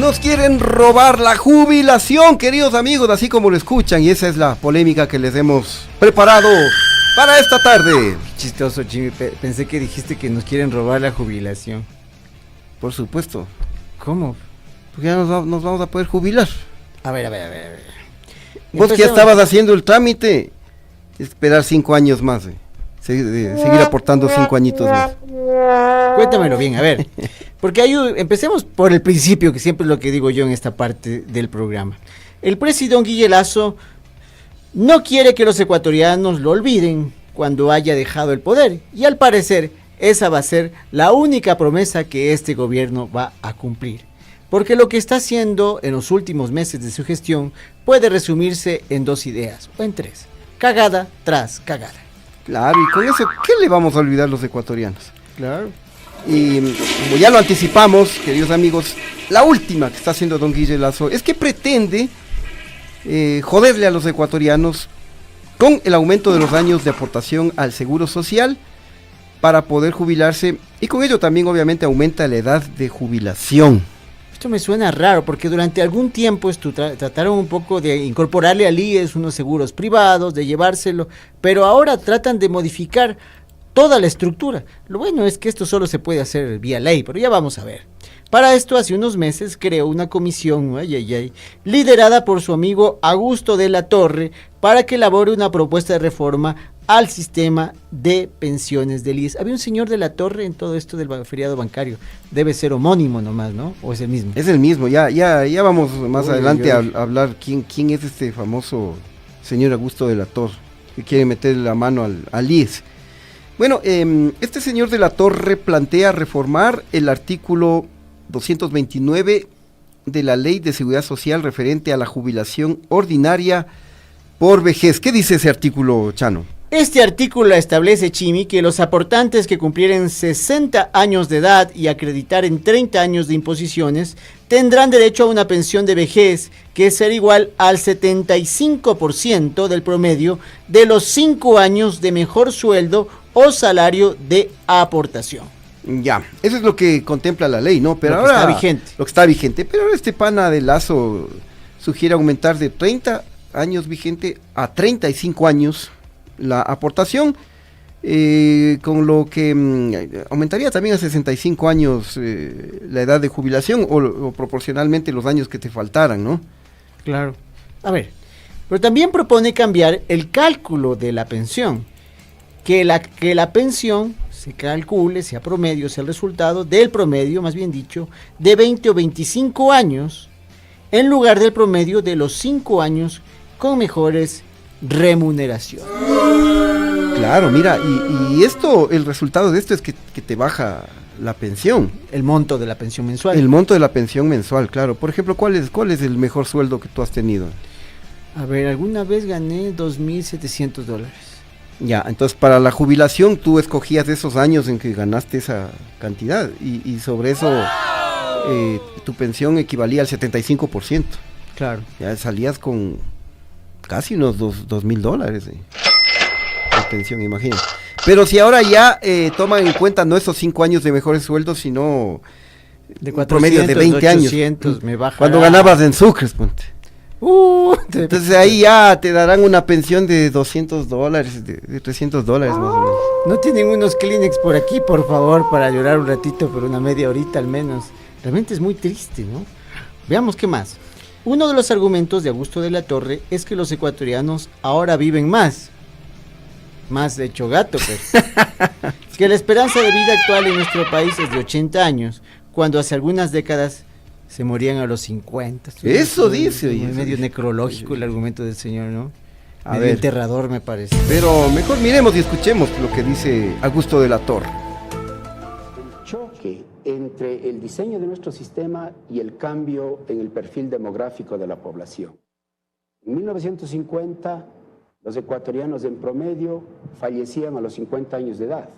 Nos quieren robar la jubilación, queridos amigos, así como lo escuchan, y esa es la polémica que les hemos preparado para esta tarde. Chistoso, Chimi, pensé que dijiste que nos quieren robar la jubilación. Por supuesto. ¿Cómo? Porque ya nos vamos a poder jubilar. A ver. Vos que ya estabas haciendo el trámite, esperar 5 años más, seguir aportando 5 añitos más. Cuéntamelo bien, a ver. Porque empecemos por el principio, que siempre es lo que digo yo en esta parte del programa. El presidente Guille Lasso no quiere que los ecuatorianos lo olviden cuando haya dejado el poder. Y al parecer, esa va a ser la única promesa que este gobierno va a cumplir. Porque lo que está haciendo en los últimos meses de su gestión puede resumirse en 2 ideas, o en 3. Cagada tras cagada. Claro, y con eso, ¿qué le vamos a olvidar los ecuatorianos? Claro. Y como ya lo anticipamos, queridos amigos, la última que está haciendo don Guille Lasso es que pretende joderle a los ecuatorianos con el aumento de los años de aportación al seguro social para poder jubilarse, y con ello también obviamente aumenta la edad de jubilación. Esto me suena raro porque durante algún tiempo trataron un poco de incorporarle al IES unos seguros privados, de llevárselo, pero ahora tratan de modificar toda la estructura. Lo bueno es que esto solo se puede hacer vía ley, pero ya vamos a ver. Para esto, hace unos meses creó una comisión, liderada por su amigo Augusto de la Torre, para que elabore una propuesta de reforma al sistema de pensiones del IES. Había un señor de la Torre en todo esto del feriado bancario. Debe ser homónimo nomás, ¿no? ¿O es el mismo? Es el mismo, ya vamos más adelante a hablar quién es este famoso señor Augusto de la Torre, que quiere meter la mano al IES. Bueno, este señor de la Torre plantea reformar el artículo 229 de la Ley de Seguridad Social referente a la jubilación ordinaria por vejez. ¿Qué dice ese artículo, Chano? Este artículo establece, Chimi, que los aportantes que cumplieren 60 años de edad y acreditaren 30 años de imposiciones tendrán derecho a una pensión de vejez que será igual al 75% del promedio de los 5 años de mejor sueldo o salario de aportación. Ya, eso es lo que contempla la ley, ¿no? Pero lo que ahora, está vigente. Lo que está vigente, pero ahora este pana de Lasso sugiere aumentar de 30 años vigente a 35 años la aportación, con lo que aumentaría también a 65 años la edad de jubilación o proporcionalmente los años que te faltaran, ¿no? Claro. A ver, pero también propone cambiar el cálculo de la pensión, que la pensión se calcule, sea promedio, sea el resultado del promedio, más bien dicho, de 20 o 25 años, en lugar del promedio de los 5 años con mejores remuneraciones. Claro, mira, y esto, el resultado de esto es que te baja la pensión. El monto de la pensión mensual. El monto de la pensión mensual, claro. Por ejemplo, ¿cuál es el mejor sueldo que tú has tenido? A ver, alguna vez gané $2,700. Ya, entonces para la jubilación tú escogías esos años en que ganaste esa cantidad y sobre eso tu pensión equivalía al 75%. Claro. Ya salías con casi unos $2,000 de pensión, imagínate. Pero si ahora ya toman en cuenta no esos 5 años de mejores sueldos, sino de 400, promedio de 20 800, años. Me bajará. Cuando ganabas en sucres, ponte. Entonces ahí ya te darán una pensión de $200, de $300 más o menos. ¿No tienen unos Kleenex por aquí, por favor, para llorar un ratito, por una media horita al menos? Realmente es muy triste, ¿no? Veamos qué más. Uno de los argumentos de Augusto de la Torre es que los ecuatorianos ahora viven más de hecho gato, pues. Que la esperanza de vida actual en nuestro país es de 80 años, cuando hace algunas décadas se morían a los 50. Eso dice. Es medio necrológico el argumento del señor, ¿no? A medio ver. enterrador, me parece. Pero mejor miremos y escuchemos lo que dice Augusto de la Torre. El choque entre el diseño de nuestro sistema y el cambio en el perfil demográfico de la población. En 1950, los ecuatorianos en promedio fallecían a los 50 años de edad.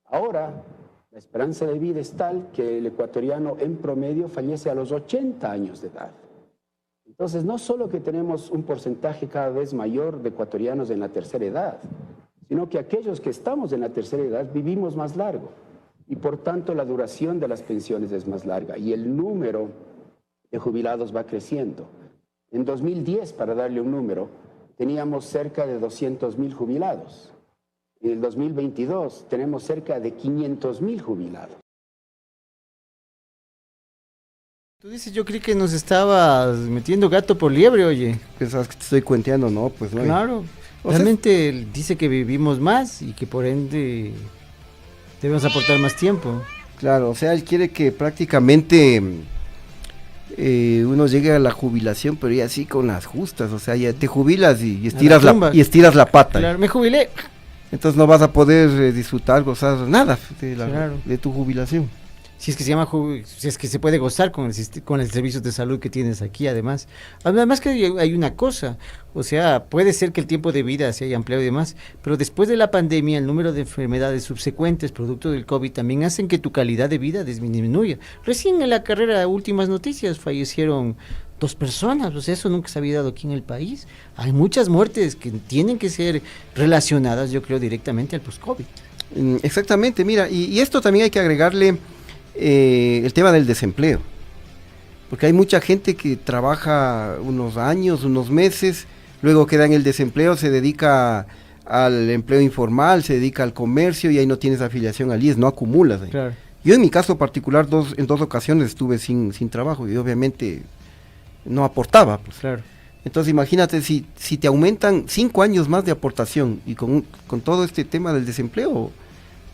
Ahora, la esperanza de vida es tal que el ecuatoriano en promedio fallece a los 80 años de edad. Entonces, no solo que tenemos un porcentaje cada vez mayor de ecuatorianos en la tercera edad, sino que aquellos que estamos en la tercera edad vivimos más largo y por tanto la duración de las pensiones es más larga y el número de jubilados va creciendo. En 2010, para darle un número, teníamos cerca de 200.000 jubilados. En el 2022 tenemos cerca de 500.000 jubilados. Tú dices, yo creí que nos estabas metiendo gato por liebre, oye. Pensabas que te estoy cuenteando, no, pues no. Claro, O sea, realmente él dice que vivimos más y que por ende debemos aportar más tiempo. Claro, o sea, él quiere que prácticamente uno llegue a la jubilación, pero ya así con las justas, o sea, ya te jubilas y estiras y estiras la pata. Claro, me jubilé. Entonces no vas a poder disfrutar, gozar nada Claro. de tu jubilación. Si es que se llama, si es que se puede gozar con el servicio de salud que tienes aquí, además. Además que hay una cosa, o sea, puede ser que el tiempo de vida se haya ampliado y demás, pero después de la pandemia, el número de enfermedades subsecuentes producto del COVID también hacen que tu calidad de vida disminuya. Recién en la carrera, últimas noticias, fallecieron 2 personas, o sea, eso nunca se había dado aquí en el país. Hay muchas muertes que tienen que ser relacionadas, yo creo, directamente al post-COVID. Exactamente, mira, y esto también hay que agregarle el tema del desempleo, porque hay mucha gente que trabaja unos años, unos meses, luego queda en el desempleo, se dedica al empleo informal, se dedica al comercio y ahí no tienes afiliación al IES, no acumulas. Claro. Yo en mi caso particular en dos ocasiones estuve sin trabajo y obviamente no aportaba, pues. Claro. Entonces imagínate si te aumentan 5 años más de aportación y con todo este tema del desempleo,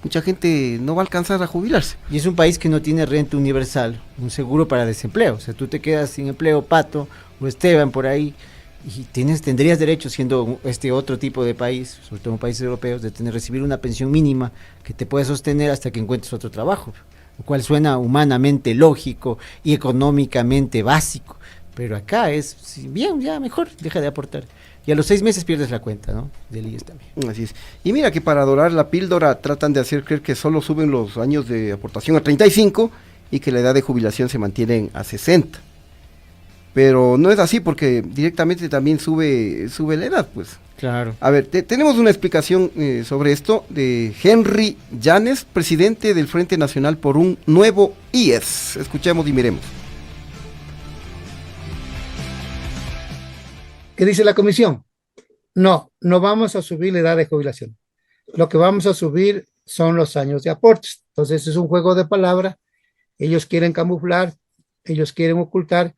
mucha gente no va a alcanzar a jubilarse. Y es un país que no tiene renta universal, un seguro para desempleo. O sea, tú te quedas sin empleo, Pato o Esteban por ahí, y tendrías derecho, siendo este otro tipo de país, sobre todo en países europeos, de recibir una pensión mínima que te puede sostener hasta que encuentres otro trabajo, lo cual suena humanamente lógico y económicamente básico. Pero acá es, bien, ya mejor, deja de aportar. Y a los 6 meses pierdes la cuenta, ¿no? Del IES también. Así es. Y mira que para dorar la píldora tratan de hacer creer que solo suben los años de aportación a 35 y que la edad de jubilación se mantiene a 60. Pero no es así porque directamente también sube la edad, pues. Claro. A ver, tenemos una explicación sobre esto de Henry Llanes, presidente del Frente Nacional por un Nuevo IES. Escuchemos y miremos. ¿Qué dice la comisión? No vamos a subir la edad de jubilación. Lo que vamos a subir son los años de aportes. Entonces es un juego de palabras. Ellos quieren camuflar, ellos quieren ocultar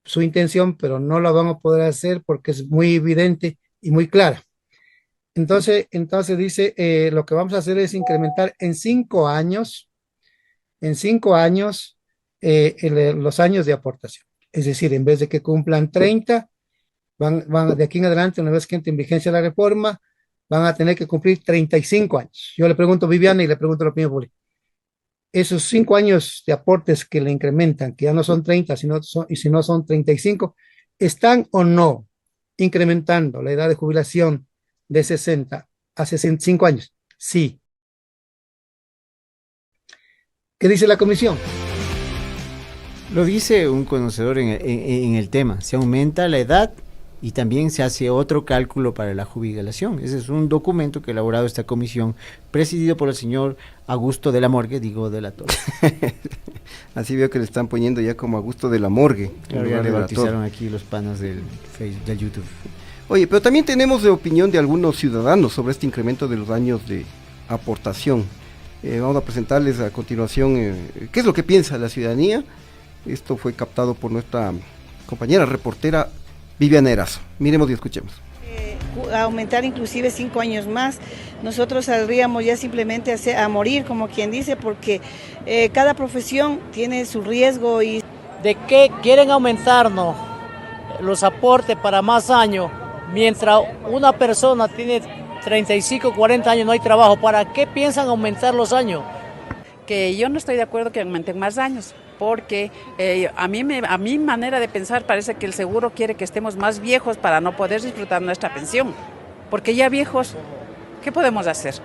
su intención, pero no la van a poder hacer porque es muy evidente y muy clara. Entonces dice, lo que vamos a hacer es incrementar en 5 años, los años de aportación. Es decir, en vez de que cumplan 30, van de aquí en adelante, una vez que entre en vigencia la reforma, van a tener que cumplir 35 años. Yo le pregunto a Viviana y le pregunto a la opinión pública. Esos 5 años de aportes que le incrementan, que ya no son 30, si no son 35, ¿están o no incrementando la edad de jubilación de 60 a 65 años? Sí. ¿Qué dice la comisión? Lo dice un conocedor en el tema. Se aumenta la edad y también se hace otro cálculo para la jubilación. Ese es un documento que ha elaborado esta comisión, presidido por el señor Augusto de la Morgue, de la Torre. Así veo que le están poniendo ya como Augusto de la Morgue. Claro, ya le bautizaron aquí los panas del YouTube. Oye, pero también tenemos de opinión de algunos ciudadanos sobre este incremento de los años de aportación. Vamos a presentarles a continuación qué es lo que piensa la ciudadanía. Esto fue captado por nuestra compañera reportera Viviana Erazo. Miremos y escuchemos. Aumentar inclusive 5 años más, nosotros saldríamos ya simplemente a morir, como quien dice, porque cada profesión tiene su riesgo. Y ¿de qué quieren aumentarnos los aportes para más años? Mientras una persona tiene 35, 40 años, no hay trabajo, ¿para qué piensan aumentar los años? Que yo no estoy de acuerdo que aumenten más años, porque a mi manera de pensar parece que el seguro quiere que estemos más viejos para no poder disfrutar nuestra pensión, porque ya viejos, ¿qué podemos hacer?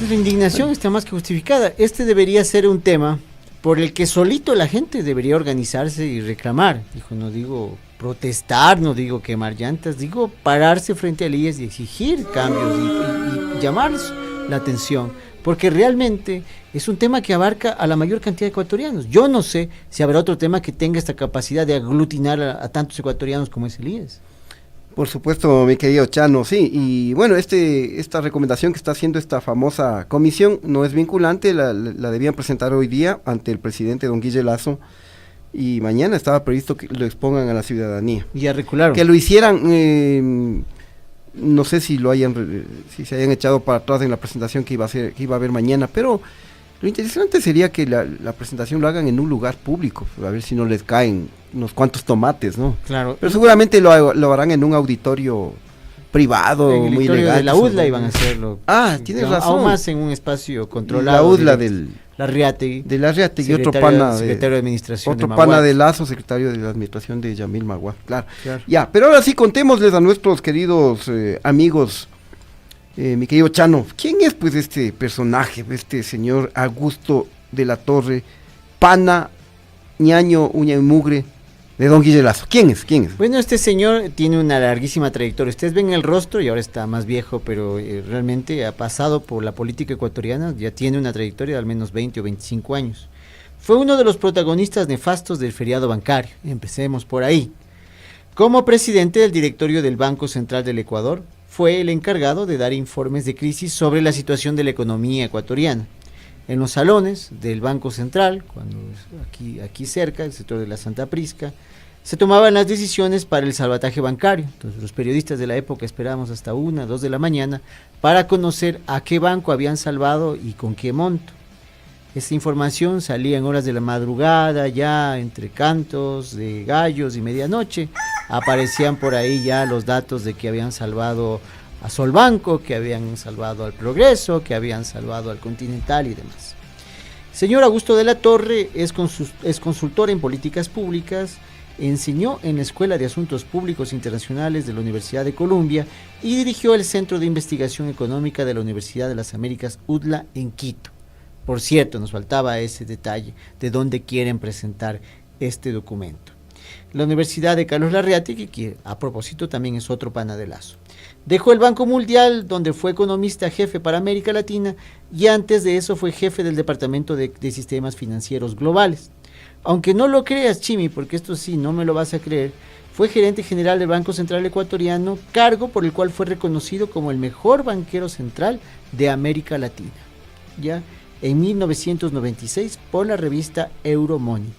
La indignación está más que justificada. Este debería ser un tema por el que solito la gente debería organizarse y reclamar. No digo protestar, no digo quemar llantas, digo pararse frente al IES y exigir cambios y llamar la atención, porque realmente es un tema que abarca a la mayor cantidad de ecuatorianos. Yo no sé si habrá otro tema que tenga esta capacidad de aglutinar a tantos ecuatorianos como es el IES. Por supuesto, mi querido Chano, sí, y bueno, esta recomendación que está haciendo esta famosa comisión no es vinculante, la debían presentar hoy día ante el presidente don Guille Lasso, y mañana estaba previsto que lo expongan a la ciudadanía. Y ya recularon. Que lo hicieran, no sé si si se hayan echado para atrás en la presentación que iba a haber mañana, pero lo interesante sería que la presentación lo hagan en un lugar público, a ver si no les caen unos cuantos tomates, ¿no? Claro. Pero seguramente lo harán en un auditorio privado, en el muy auditorio legal. de la UDLA iban a hacerlo. Ah, tienes razón. Aún más en un espacio controlado. La UDLA la Riategui. de la Riategui, otro pana secretario de administración otro de pana de Lazo, secretario de la administración de Yamil Magua, claro. Claro. Ya, pero ahora sí contémosles a nuestros queridos amigos, mi querido Chano, ¿quién es pues este personaje, este señor Augusto de la Torre, pana, ñaño, uña y mugre de don Guille Lasso? ¿Quién es? Bueno, este señor tiene una larguísima trayectoria. Ustedes ven el rostro y ahora está más viejo, pero realmente ha pasado por la política ecuatoriana, ya tiene una trayectoria de al menos 20 o 25 años. Fue uno de los protagonistas nefastos del feriado bancario, empecemos por ahí. Como presidente del directorio del Banco Central del Ecuador, fue el encargado de dar informes de crisis sobre la situación de la economía ecuatoriana. En los salones del Banco Central, cuando aquí cerca, el sector de la Santa Prisca, se tomaban las decisiones para el salvataje bancario. Entonces los periodistas de la época esperábamos hasta 1, 2 de la mañana para conocer a qué banco habían salvado y con qué monto. Esta información salía en horas de la madrugada, ya entre cantos de gallos y medianoche. Aparecían por ahí ya los datos de que habían salvado a Solbanco, que habían salvado al Progreso, que habían salvado al Continental y demás. Señor Augusto de la Torre es consultor en políticas públicas, enseñó en la Escuela de Asuntos Públicos Internacionales de la Universidad de Columbia y dirigió el Centro de Investigación Económica de la Universidad de las Américas, UDLA, en Quito. Por cierto, nos faltaba ese detalle de dónde quieren presentar este documento. La Universidad de Carlos Larraín, que a propósito también es otro pana de Lazo. Dejó el Banco Mundial, donde fue economista jefe para América Latina, y antes de eso fue jefe del Departamento de Sistemas Financieros Globales. Aunque no lo creas, Chimi, porque esto sí, no me lo vas a creer, fue gerente general del Banco Central Ecuatoriano, cargo por el cual fue reconocido como el mejor banquero central de América Latina, ya en 1996 por la revista Euromoney.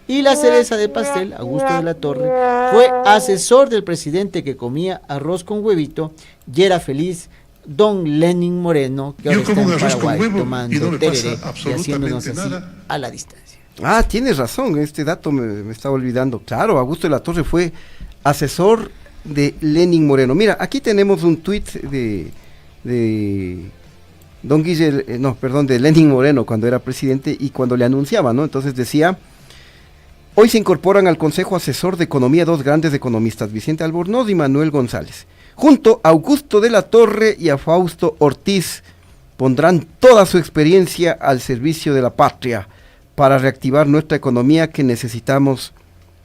Y la cereza de pastel, Augusto de la Torre, fue asesor del presidente que comía arroz con huevito y era feliz, don Lenin Moreno, que ahora está en Paraguay tomando tereré y haciéndonos así a la distancia. Ah, tienes razón, este dato me estaba olvidando. Claro, Augusto de la Torre fue asesor de Lenin Moreno. Mira, aquí tenemos un tuit de don Guille, de Lenin Moreno cuando era presidente y cuando le anunciaba, ¿no? Entonces decía: hoy se incorporan al Consejo Asesor de Economía dos grandes economistas, Vicente Albornoz y Manuel González. Junto a Augusto de la Torre y a Fausto Ortiz pondrán toda su experiencia al servicio de la patria para reactivar nuestra economía, que necesitamos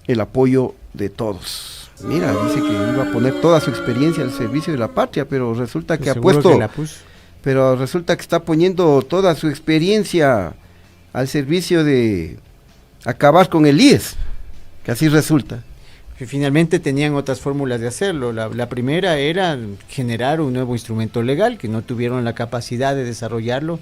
el apoyo de todos. Mira, dice que iba a poner toda su experiencia al servicio de la patria, pero resulta que resulta que está poniendo toda su experiencia al servicio de acabar con el IES, que así resulta. Finalmente tenían otras fórmulas de hacerlo. La primera era generar un nuevo instrumento legal, que no tuvieron la capacidad de desarrollarlo.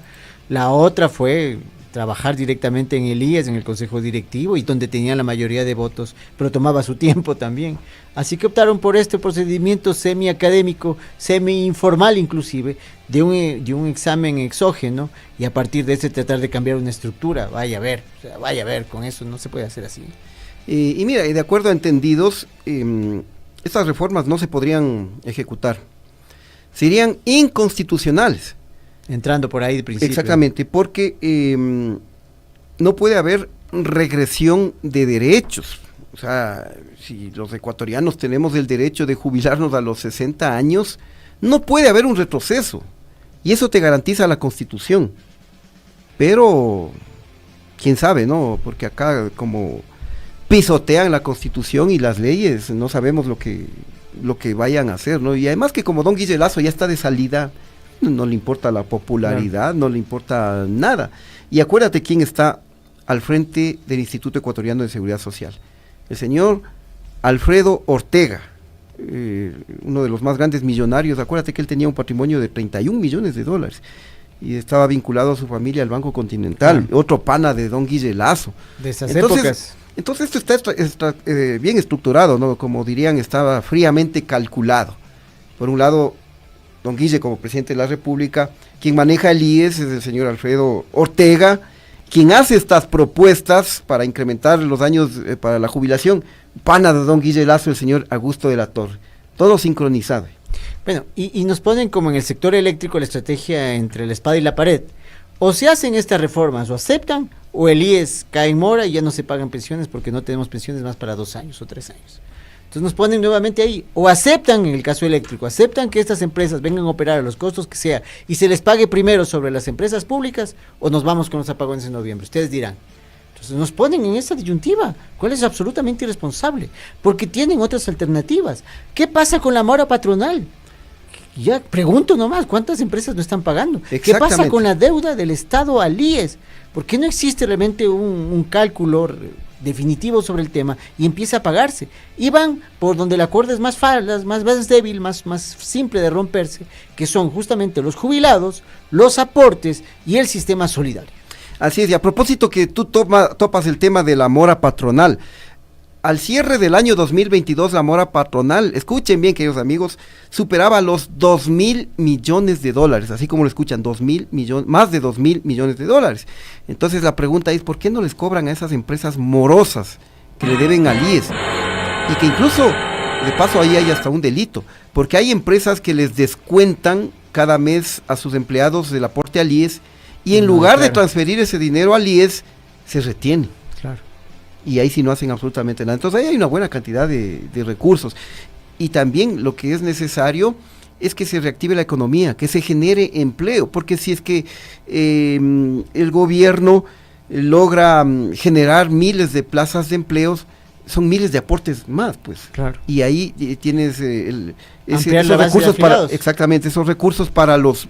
La otra fue trabajar directamente en el IES, en el Consejo Directivo, y donde tenían la mayoría de votos, pero tomaba su tiempo también. Así que optaron por este procedimiento semi-académico, semi-informal inclusive, de un examen exógeno, y a partir de ese tratar de cambiar una estructura. Vaya a ver, con eso no se puede hacer así. Y mira, de acuerdo a entendidos, estas reformas no se podrían ejecutar. Serían inconstitucionales. Entrando por ahí de principio. Exactamente, porque no puede haber regresión de derechos. O sea, si los ecuatorianos tenemos el derecho de jubilarnos a los 60 años, no puede haber un retroceso. Y eso te garantiza la Constitución. Pero, quién sabe, ¿no? Porque acá como pisotean la Constitución y las leyes, no sabemos lo que vayan a hacer, ¿no? Y además que como don Guille Lasso ya está de salida, no le importa la popularidad, no le importa nada. Y acuérdate quién está al frente del Instituto Ecuatoriano de Seguridad Social. El señor Alfredo Ortega, uno de los más grandes millonarios. Acuérdate que él tenía un patrimonio de 31 millones de dólares y estaba vinculado a su familia al Banco Continental, otro pana de don Guille Lazo. De esas épocas. Entonces esto está bien estructurado, ¿no? Como dirían, estaba fríamente calculado. Por un lado, don Guille como presidente de la República, quien maneja el IES es el señor Alfredo Ortega, quien hace estas propuestas para incrementar los años para la jubilación, pana de don Guille Lazo, el señor Augusto de la Torre. Todo sincronizado. Bueno, y nos ponen como en el sector eléctrico la estrategia entre la espada y la pared. O se hacen estas reformas, o aceptan, o el IES cae en mora y ya no se pagan pensiones porque no tenemos pensiones más para 2 años o 3 años. Entonces nos ponen nuevamente ahí, o aceptan en el caso eléctrico, aceptan que estas empresas vengan a operar a los costos que sea y se les pague primero sobre las empresas públicas, o nos vamos con los apagones en noviembre. Ustedes dirán. Entonces nos ponen en esta disyuntiva, cuál es absolutamente irresponsable, porque tienen otras alternativas. ¿Qué pasa con la mora patronal? Ya pregunto nomás, ¿cuántas empresas no están pagando? ¿Qué pasa con la deuda del Estado al IES? ¿Por qué no existe realmente un cálculo definitivo sobre el tema y empieza a pagarse? Y van por donde la cuerda es más débil, más simple de romperse, que son justamente los jubilados, los aportes y el sistema solidario. Así es, y a propósito que tú topas el tema de la mora patronal, al cierre del año 2022 la mora patronal, escuchen bien queridos amigos, superaba los 2.000 millones de dólares, así como lo escuchan, 2.000 millones, más de 2.000 millones de dólares. Entonces la pregunta es, ¿por qué no les cobran a esas empresas morosas que le deben al IES? Y que incluso, de paso ahí hay hasta un delito, porque hay empresas que les descuentan cada mes a sus empleados del aporte al IES, y en lugar de transferir ese dinero al IES, se retiene. Claro. Y ahí sí no hacen absolutamente nada. Entonces ahí hay una buena cantidad de recursos. Y también lo que es necesario es que se reactive la economía, que se genere empleo, porque si es que el gobierno logra generar miles de plazas de empleos, son miles de aportes más, pues. Claro. Y ahí tienes esos recursos para, exactamente, esos recursos para los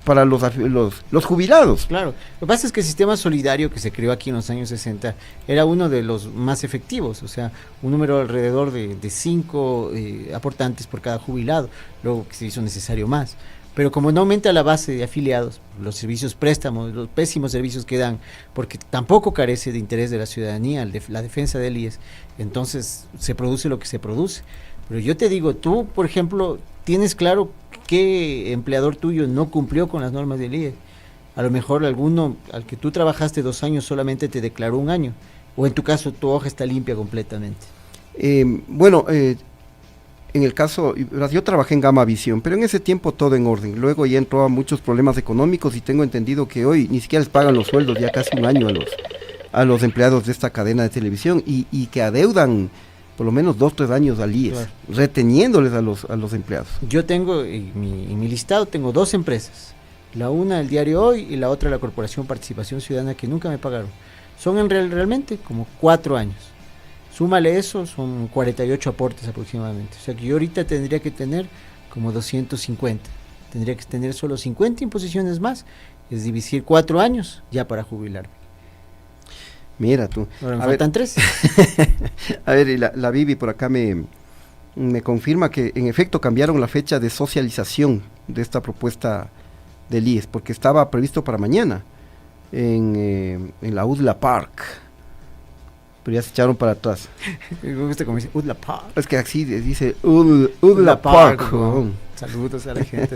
jubilados. Claro. Lo que pasa es que el sistema solidario que se creó aquí en los años 60 era uno de los más efectivos, o sea, un número alrededor de 5 aportantes por cada jubilado, luego que se hizo necesario más. Pero como no aumenta la base de afiliados, los servicios préstamos, los pésimos servicios que dan, porque tampoco carece de interés de la ciudadanía, la defensa del IES, entonces se produce lo que se produce. Pero yo te digo, tú, por ejemplo, tienes claro qué empleador tuyo no cumplió con las normas del IES. A lo mejor alguno al que tú trabajaste 2 años solamente te declaró 1 año, o en tu caso tu hoja está limpia completamente. En el caso, yo trabajé en Gama Visión, pero en ese tiempo todo en orden. Luego ya entró a muchos problemas económicos y tengo entendido que hoy ni siquiera les pagan los sueldos ya casi 1 año a los empleados de esta cadena de televisión y que adeudan por lo menos 2-3 años al IES, claro, reteniéndoles a los empleados. Yo tengo en mi listado tengo 2 empresas, la una el diario Hoy y la otra la Corporación Participación Ciudadana, que nunca me pagaron. Son realmente como 4 años. Súmale eso, son 48 aportes aproximadamente. O sea que yo ahorita tendría que tener como 250. Tendría que tener solo 50 imposiciones más, es dividir 4 años ya para jubilarme. Mira tú. Ahora me faltan 3. A ver, y la Vivi por acá me confirma que en efecto cambiaron la fecha de socialización de esta propuesta del IES, porque estaba previsto para mañana en la UDLA Park. Pero ya se echaron para atrás. Me gusta como dice UDLA Park. Es que así dice UDLA Park. Saludos a la gente.